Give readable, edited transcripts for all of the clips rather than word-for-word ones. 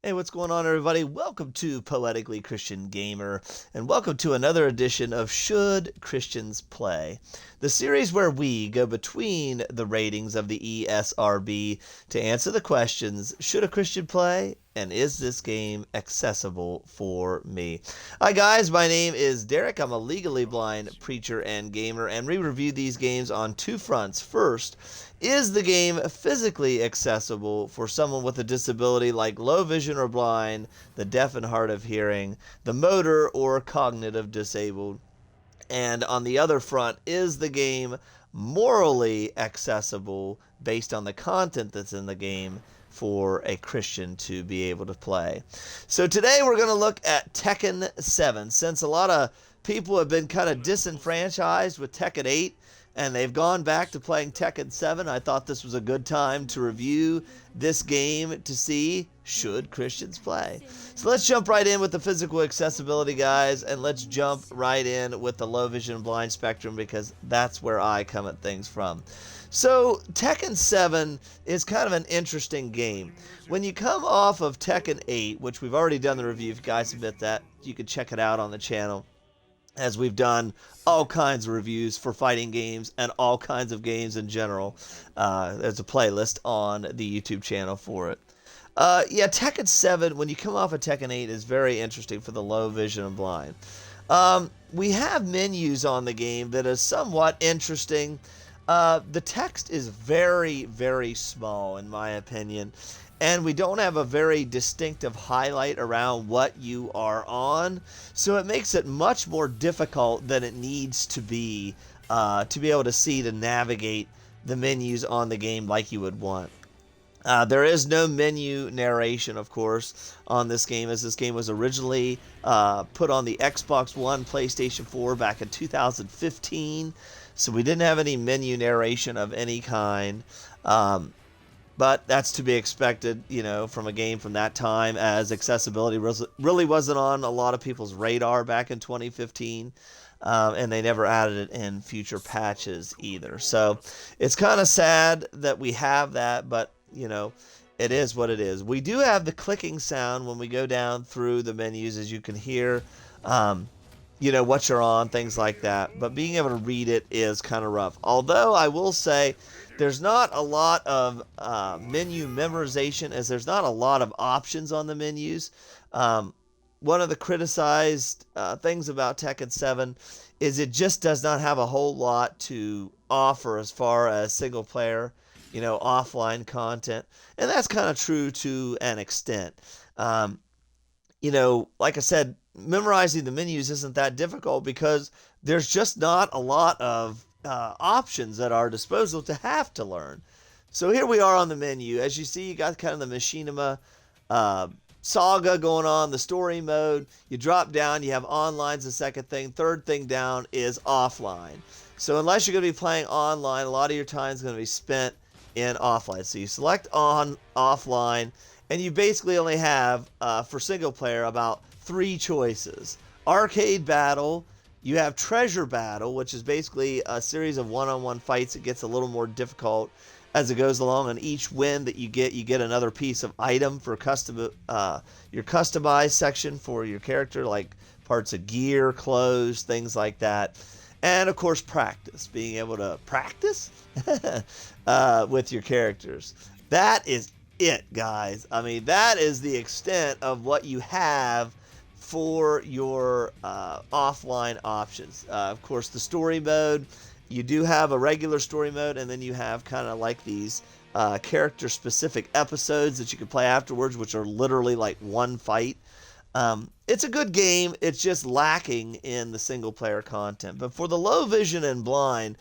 Hey, what's going on, everybody? Welcome to Poetically Christian Gamer, and welcome to another edition of Should Christians Play? The series where we go between the ratings of the ESRB to answer the questions, should a Christian play? And is this game accessible for me? Hi guys, my name is Derek. I'm a legally blind preacher and gamer, and we review these games on two fronts. First, is the game physically accessible for someone with a disability like low vision or blind, the deaf and hard of hearing, the motor or cognitive disabled? And on the other front, is the game morally accessible based on the content that's in the game for a Christian to be able to play? So today we're going to look at Tekken 7. Since a lot of people have been kind of disenfranchised with Tekken 8 and they've gone back to playing Tekken 7, I thought this was a good time to review this game to see should Christians play. So let's jump right in with the physical accessibility, guys, and let's jump right in with the low vision blind spectrum because that's where I come at things from. So Tekken 7 is kind of an interesting game. When you come off of Tekken 8, which we've already done the review, if you guys admit that, you can check it out on the channel, as we've done all kinds of reviews for fighting games and all kinds of games in general. There's a playlist on the YouTube channel for it. Yeah, Tekken 7, when you come off of Tekken 8, is very interesting for the low vision and blind. We have menus on the game that is somewhat interesting. The text is very, very small, in my opinion, and we don't have a very distinctive highlight around what you are on, so it makes it much more difficult than it needs to be able to see to navigate the menus on the game like you would want. There is no menu narration, of course, on this game, as this game was originally put on the Xbox One, PlayStation 4 back in 2015, so we didn't have any menu narration of any kind. But that's to be expected, you know, from a game from that time, as accessibility really wasn't on a lot of people's radar back in 2015, and they never added it in future patches either. So it's kind of sad that we have that, but, you know, it is what it is. We do have the clicking sound when we go down through the menus, as you can hear, you know, what you're on, things like that. But being able to read it is kind of rough. Although I will say there's not a lot of menu memorization, as there's not a lot of options on the menus. One of the criticized things about Tekken 7 is it just does not have a whole lot to offer as far as single player, you know, offline content. And that's kind of true to an extent. You know, like I said, memorizing the menus isn't that difficult because there's just not a lot of options at our disposal to have to learn. So here we are on the menu. As you see, you got kind of the Machinima saga going on, the story mode. You drop down, you have online's the second thing. Third thing down is offline. So unless you're going to be playing online, a lot of your time is going to be spent in offline. So you select on offline, and you basically only have, for single player, about 3 choices. Arcade battle, you have treasure battle, which is basically a series of one-on-one fights. It gets a little more difficult as it goes along, and each win that you get another piece of item for custom, your customized section for your character, like parts of gear, clothes, things like that. And of course, practice, being able to practice with your characters. That is it, guys. I mean, that is the extent of what you have for your offline options. Of course, the story mode, you do have a regular story mode, and then you have kind of like these character-specific episodes that you can play afterwards, which are literally like one fight. It's a good game. It's just lacking in the single-player content. But for the low vision and blind,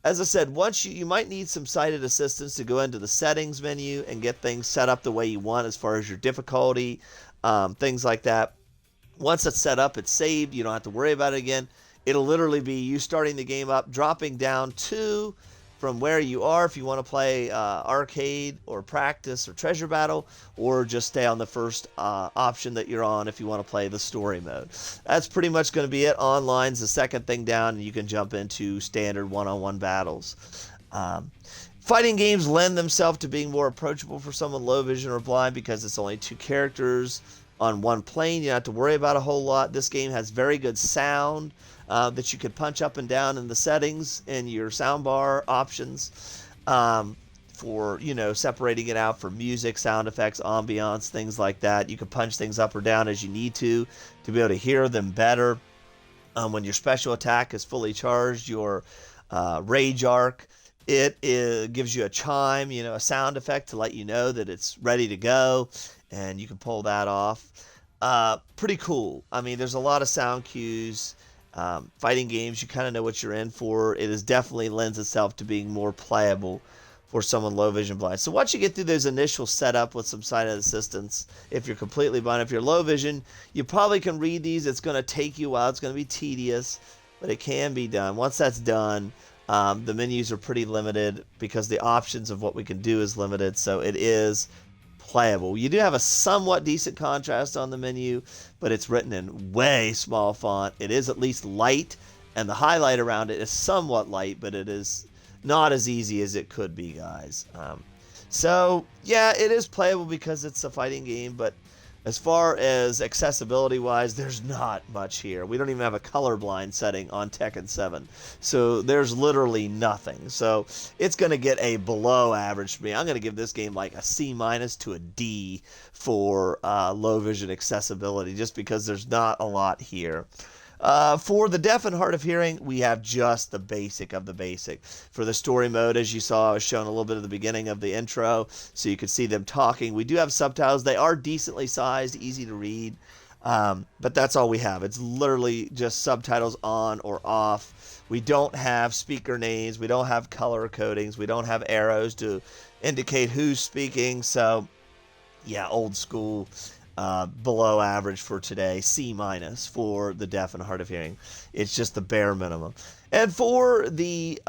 as I said, once you might need some sighted assistance to go into the settings menu and get things set up the way you want as far as your difficulty, things like that. Once it's set up, it's saved. You don't have to worry about it again. It'll literally be you starting the game up, dropping down to from where you are if you want to play arcade or practice or treasure battle, or just stay on the first option that you're on if you want to play the story mode. That's pretty much going to be it. Online's the second thing down, and you can jump into standard one-on-one battles. Fighting games lend themselves to being more approachable for someone low vision or blind because it's only 2 characters on one plane. You don't have to worry about a whole lot. This game has very good sound that you can punch up and down in the settings in your soundbar options for, separating it out for music, sound effects, ambiance, things like that. You can punch things up or down as you need to be able to hear them better. When your special attack is fully charged, your rage arc, it gives you a chime, a sound effect to let you know that it's ready to go, and you can pull that off. Pretty cool. I mean, there's a lot of sound cues. Fighting games, you kind of know what you're in for. It is definitely lends itself to being more playable for someone low vision blind. So once you get through those initial setup with some sighted assistance, if you're completely blind, if you're low vision, you probably can read these. It's going to take you a while. It's going to be tedious, but it can be done. Once that's done, the menus are pretty limited because the options of what we can do is limited, so it is playable. You do have a somewhat decent contrast on the menu, but it's written in way small font. It is at least light, and the highlight around it is somewhat light, but it is not as easy as it could be, guys. So, yeah, it is playable because it's a fighting game, but as far as accessibility-wise, there's not much here. We don't even have a colorblind setting on Tekken 7. So there's literally nothing. So it's going to get a below average for me. I'm going to give this game like a C- to a D for low vision accessibility, just because there's not a lot here. For the deaf and hard of hearing, we have just the basic of the basic. For the story mode, as you saw, I was showing a little bit at the beginning of the intro, so you could see them talking. We do have subtitles. They are decently sized, easy to read, but that's all we have. It's literally just subtitles on or off. We don't have speaker names. We don't have color codings. We don't have arrows to indicate who's speaking. So, yeah, old school. Below average for today, C- for the deaf and hard of hearing. It's just the bare minimum. And for the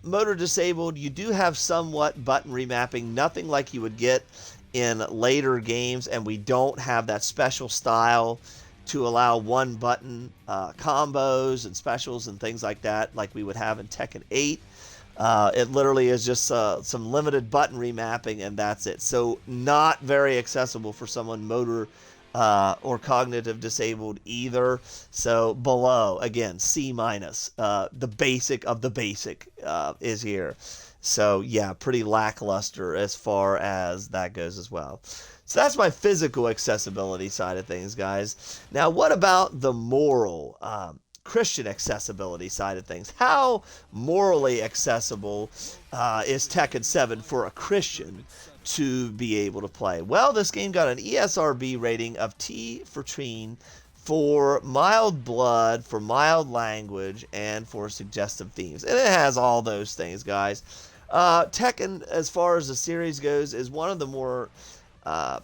motor disabled, you do have somewhat button remapping, nothing like you would get in later games, and we don't have that special style to allow one button combos and specials and things like that like we would have in Tekken 8. It literally is just some limited button remapping, and that's it. So not very accessible for someone motor or cognitive disabled either. So below, again, C-. The basic of the basic is here. So yeah, pretty lackluster as far as that goes as well. So that's my physical accessibility side of things, guys. Now, what about the moral Christian accessibility side of things? How morally accessible is Tekken 7 for a Christian to be able to play? Well, this game got an ESRB rating of T for teen, for mild blood, for mild language, and for suggestive themes. And it has all those things, guys. Tekken, as far as the series goes, is one of the more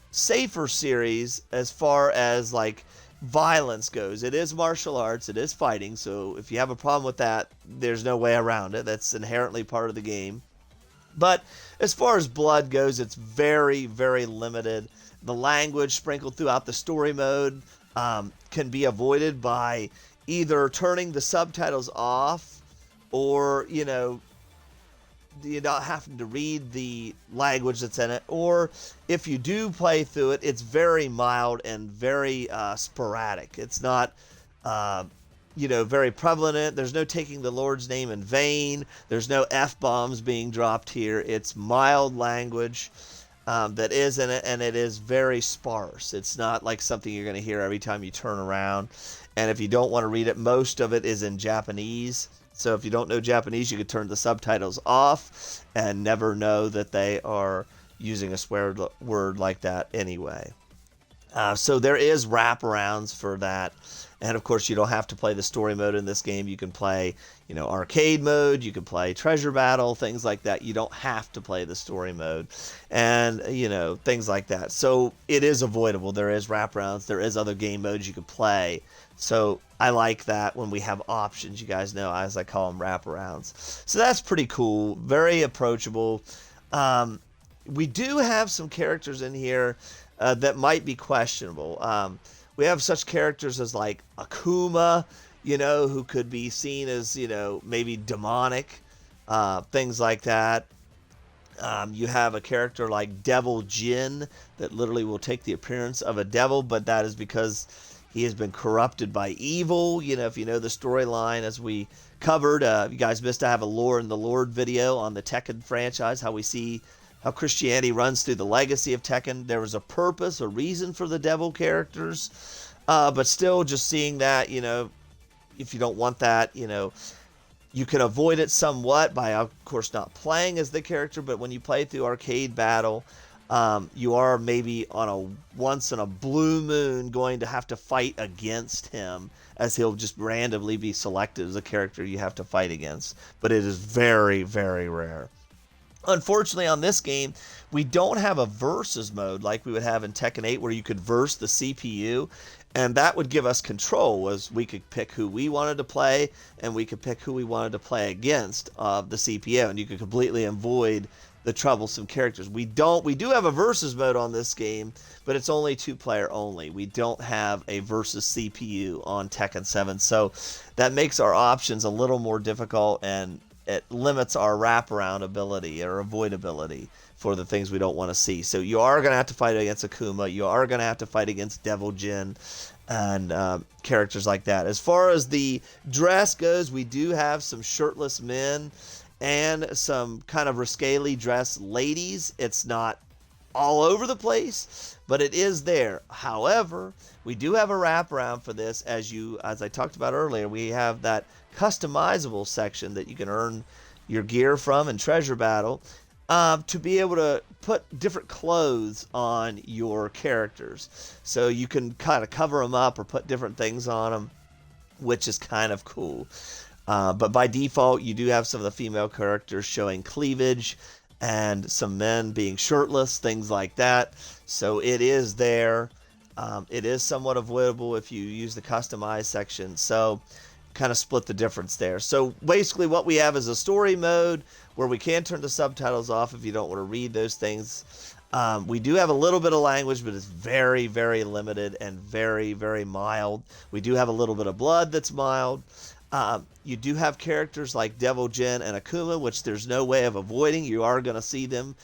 safer series as far as like violence goes. It is martial arts, it is fighting, so if you have a problem with that, there's no way around it. That's inherently part of the game. But as far as blood goes, it's very, very limited. The language sprinkled throughout the story mode can be avoided by either turning the subtitles off, or, you're not having to read the language that's in it, or if you do play through it, it's very mild and very sporadic. It's not, very prevalent. There's no taking the Lord's name in vain. There's no F-bombs being dropped here. It's mild language that is in it, and it is very sparse. It's not like something you're going to hear every time you turn around. And if you don't want to read it, most of it is in Japanese. So if you don't know Japanese, you could turn the subtitles off and never know that they are using a swear word like that anyway. So there is wraparounds for that. And of course, you don't have to play the story mode in this game. You can play, arcade mode. You can play treasure battle, things like that. You don't have to play the story mode and, things like that. So it is avoidable. There is wraparounds. There is other game modes you can play. So I like that when we have options. You guys know, as I call them, wraparounds. So that's pretty cool. Very approachable. We do have some characters in here that might be questionable. We have such characters as like Akuma, who could be seen as, maybe demonic, things like that. You have a character like Devil Jin that literally will take the appearance of a devil, but that is because he has been corrupted by evil. You know, if you know the storyline, as we covered, you guys missed to have a Lore in the Lord video on the Tekken franchise, how we see how Christianity runs through the legacy of Tekken. There was a purpose, a reason for the devil characters, but still just seeing that, you know, if you don't want that, you know, you can avoid it somewhat by, of course, not playing as the character, but when you play through Arcade Battle, you are maybe on a once in a blue moon going to have to fight against him, as he'll just randomly be selected as a character you have to fight against. But it is very, very rare. Unfortunately, on this game, we don't have a versus mode like we would have in Tekken 8, where you could verse the CPU, and that would give us control, as we could pick who we wanted to play, and we could pick who we wanted to play against the CPU, and you could completely avoid the troublesome characters. We do have a versus mode on this game, but it's only 2-player only. We don't have a versus CPU on Tekken 7, so that makes our options a little more difficult, and it limits our wraparound ability or avoidability for the things we don't want to see. So you are going to have to fight against Akuma. You are going to have to fight against Devil Jin and characters like that. As far as the dress goes, we do have some shirtless men and some kind of risquely dressed ladies. It's not all over the place, but it is there. However, we do have a wraparound for this. As I talked about earlier, we have that customizable section that you can earn your gear from in Treasure Battle, to be able to put different clothes on your characters. So you can kind of cover them up or put different things on them, which is kind of cool. But by default, you do have some of the female characters showing cleavage and some men being shirtless, things like that. So it is there. It is somewhat avoidable if you use the customized section. So kind of split the difference there. So basically what we have is a story mode where we can turn the subtitles off if you don't want to read those things. We do have a little bit of language, but it's very, very limited and very, very mild. We do have a little bit of blood that's mild. You do have characters like Devil Jin and Akuma, which there's no way of avoiding. You are going to see them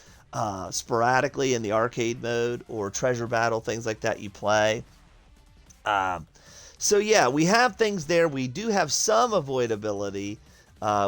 sporadically in the arcade mode or Treasure Battle, things like that you play. So yeah, we have things there. We do have some avoidability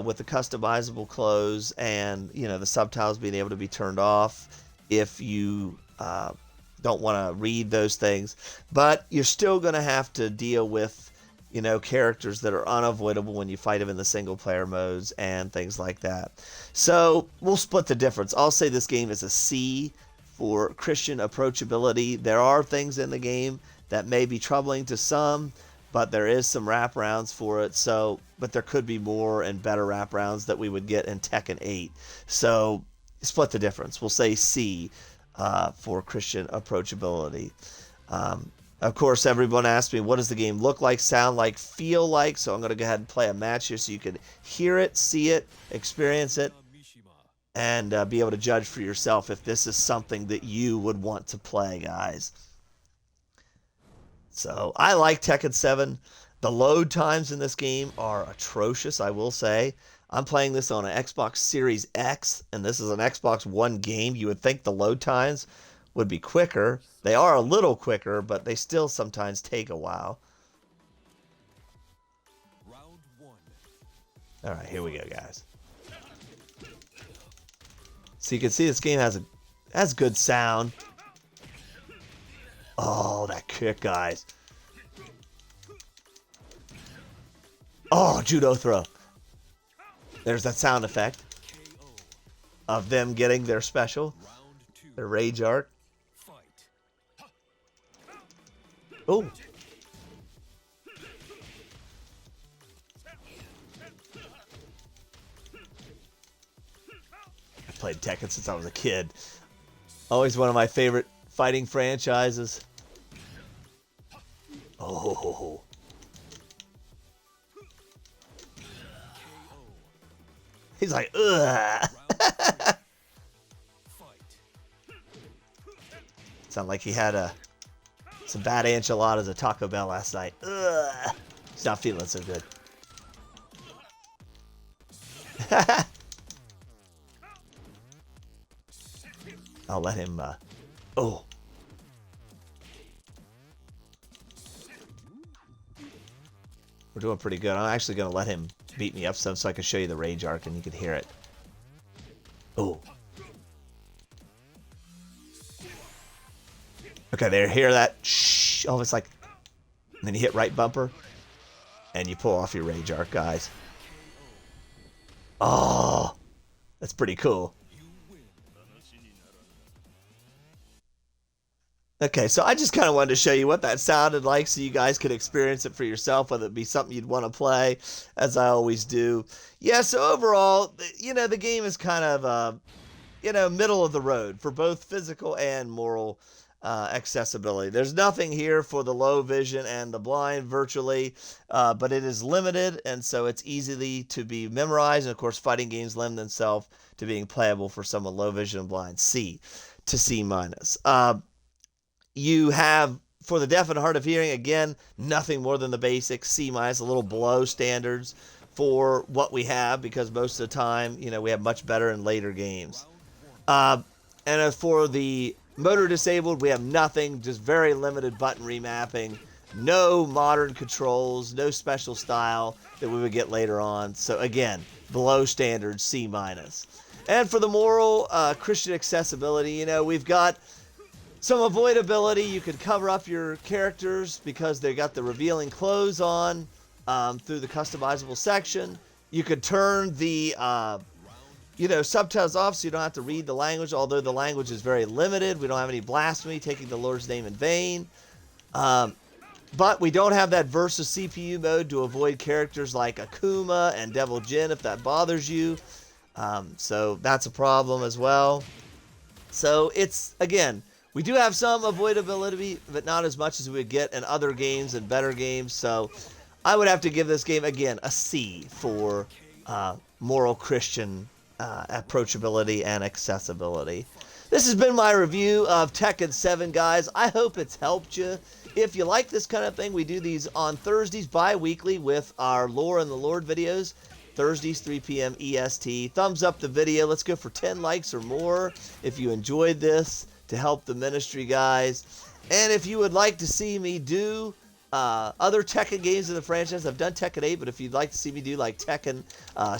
with the customizable clothes and, you know, the subtitles being able to be turned off if you don't want to read those things. But you're still going to have to deal with, you know, characters that are unavoidable when you fight them in the single player modes and things like that. So we'll split the difference. I'll say this game is a C for Christian approachability. There are things in the game that may be troubling to some, but there is some wraparounds for it. So, but there could be more and better wraparounds that we would get in Tekken 8. So split the difference. We'll say C for Christian approachability. Of course, everyone asked me, what does the game look like, sound like, feel like? So I'm going to go ahead and play a match here so you can hear it, see it, experience it, and be able to judge for yourself if this is something that you would want to play, guys. So I like Tekken 7. The load times in this game are atrocious, I will say. I'm playing this on an Xbox Series X, and this is an Xbox One game. You would think the load times would be quicker. They are a little quicker, but they still sometimes take a while. Round one. All right, here we go, guys. So you can see this game has good sound. Oh, that kick, guys. Oh, judo throw. There's that sound effect of them getting their special, their rage art. Oh. I played Tekken since I was a kid. Always one of my favorite fighting franchises. Oh. He's like, ugh. Sound like he had some bad enchiladas at Taco Bell last night. Ugh. He's not feeling so good. I'll let him, oh. We're doing pretty good. I'm actually going to let him beat me up some so I can show you the rage arc and you can hear it. Oh. Okay, there, hear that? Shh. Oh, it's like, and then you hit right bumper and you pull off your rage arc, guys. Oh, that's pretty cool. Okay, so I just kind of wanted to show you what that sounded like so you guys could experience it for yourself, whether it be something you'd want to play, as I always do. Yeah, so overall, you know, the game is kind of, you know, middle of the road for both physical and moral accessibility. There's nothing here for the low vision and the blind virtually, but it is limited, and so it's easily to be memorized. And of course, fighting games lend themselves to being playable for someone low vision and blind, C to C minus. You have, for the deaf and hard of hearing, again, nothing more than the basics, C minus, a little below standards for what we have, because most of the time, you know, we have much better in later games. And as for the motor disabled, we have nothing, just very limited button remapping, no modern controls, no special style that we would get later on. So again, below standard, C minus. And for the moral Christian accessibility, you know, we've got some avoidability. You could cover up your characters because they got the revealing clothes on through the customizable section. You could turn the you know, subtitles off so you don't have to read the language, although the language is very limited. We don't have any blasphemy, taking the Lord's name in vain. But we don't have that versus CPU mode to avoid characters like Akuma and Devil Jin if that bothers you. So that's a problem as well. So it's, again, we do have some avoidability, but not as much as we would get in other games and better games. So I would have to give this game, again, a C for moral Christian approachability and accessibility. This has been my review of Tekken 7, guys. I hope it's helped you. If you like this kind of thing, we do these on Thursdays bi-weekly with our Lore and the Lord videos. Thursdays, 3 p.m. EST. Thumbs up the video. Let's go for 10 likes or more if you enjoyed this, to help the ministry, guys. And if you would like to see me do other Tekken games in the franchise, I've done Tekken 8, but if you'd like to see me do like Tekken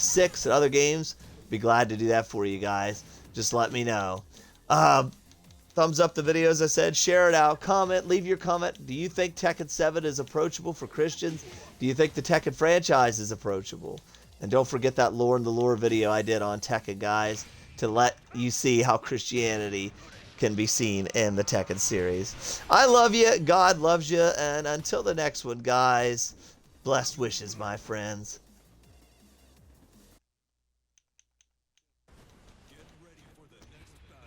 6 and other games, be glad to do that for you guys. Just let me know. Thumbs up the video, as I said. Share it out. Comment. Leave your comment. Do you think Tekken 7 is approachable for Christians? Do you think the Tekken franchise is approachable? And don't forget that Lore and the Lore video I did on Tekken, guys, to let you see how Christianity can be seen in the Tekken series. I love you. God loves you. And until the next one, guys, blessed wishes, my friends.